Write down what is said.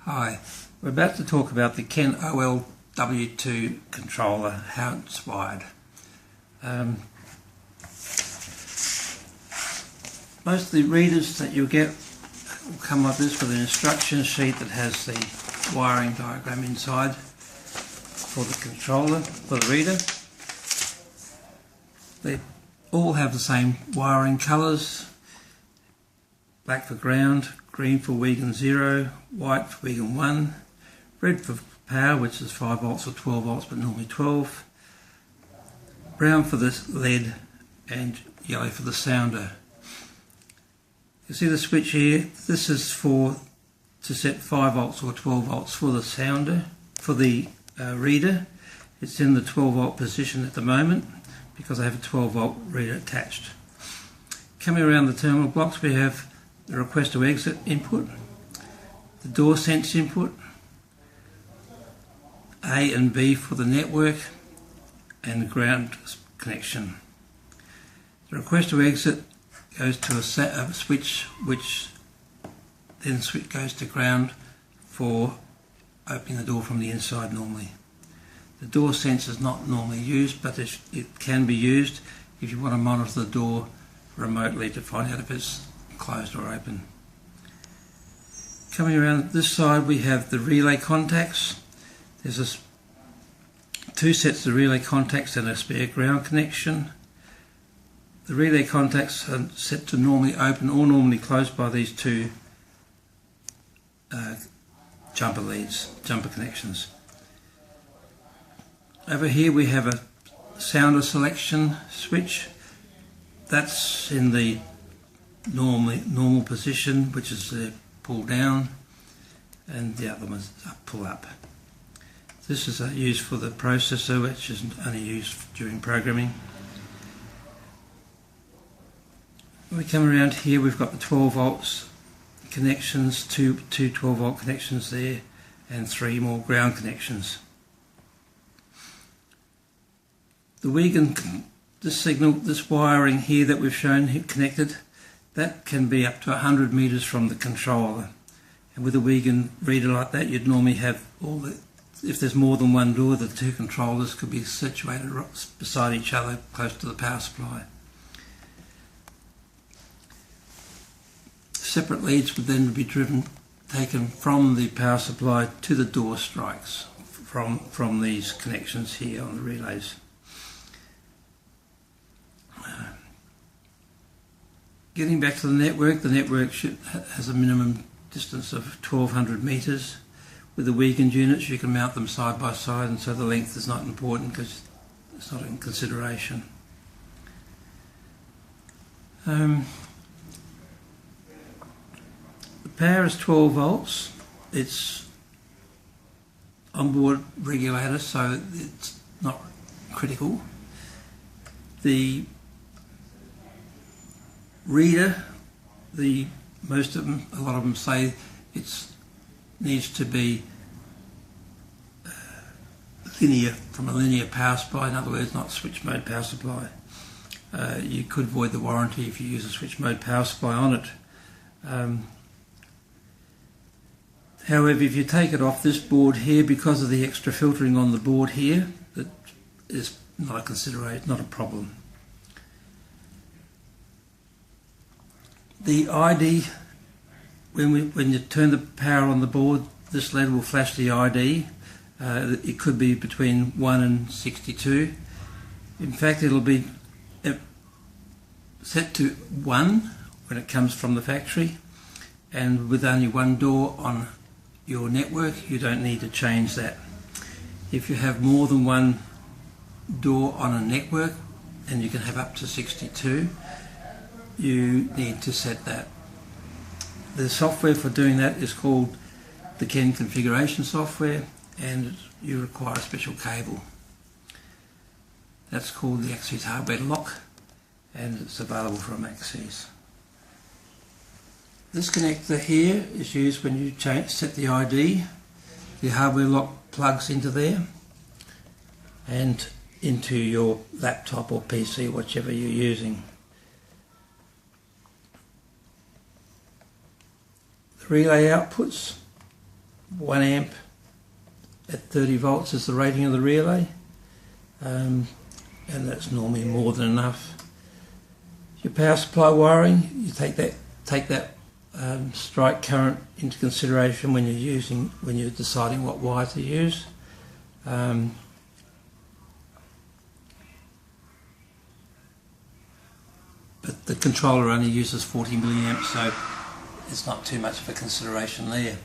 Hi, we're about to talk about the Ken OLW2 controller, how it's wired. Most of the readers that you'll get will come like this with an instruction sheet that has the wiring diagram inside for the controller, for the reader. They all have the same wiring colours: black for ground, green for Wigan 0, white for Wigan 1, red for power, which is 5 volts or 12 volts, but normally 12, brown for the lead, and yellow for the sounder. You see the switch here? This is to set 5 volts or 12 volts for the sounder, for the reader. It's in the 12 volt position at the moment because I have a 12 volt reader attached. Coming around the terminal blocks, we have the request to exit input, the door sense input, A and B for the network, and the ground connection. The request to exit goes to a switch, which then goes to ground for opening the door from the inside normally. The door sense is not normally used, but it can be used if you want to monitor the door remotely to find out if it's closed or open. Coming around this side, we have the relay contacts. There's two sets of relay contacts and a spare ground connection. The relay contacts are set to normally open or normally closed by these two jumper connections. Over here we have a sounder selection switch. That's in the normal position, which is pull down, and the other one's pull up. This is used for the processor, which is only used during programming. When we come around here, we've got the 12 volts connections, two 12 volt connections there, and 3 more ground connections. The Wigan, this wiring here that we've shown here connected, that can be up to 100 meters from the controller. And with a Wigan reader like that, you'd normally have if there's more than one door, the two controllers could be situated beside each other, close to the power supply. Separate leads would then be taken from the power supply to the door strikes from these connections here on the relays. Getting back to the network has a minimum distance of 1200 meters. With the Wigan units, you can mount them side by side, and so the length is not important because it's not in consideration. The power is 12 volts. It's onboard regulator, so it's not critical. The reader, a lot of them say it needs to be linear, from a linear power supply, in other words, not switch mode power supply. You could void the warranty if you use a switch mode power supply on it. However, if you take it off this board here, because of the extra filtering on the board here, that is not a consideration, not a problem. The ID, when you turn the power on the board, this LED will flash the ID. It could be between 1 and 62. In fact, it'll be set to 1 when it comes from the factory, and with only one door on your network, you don't need to change that. If you have more than one door on a network, and you can have up to 62, you need to set that. The software for doing that is called the Ken configuration software, and you require a special cable. That's called the Axeze hardware lock, and it's available from Axeze. This connector here is used when you set the ID. The hardware lock plugs into there and into your laptop or PC, whichever you're using. The relay outputs 1 amp at 30 volts is the rating of the relay, and that's normally more than enough. Your power supply wiring, you take that strike current into consideration when you're deciding what wire to use. But the controller only uses 40 milliamps, so it's not too much of a consideration there.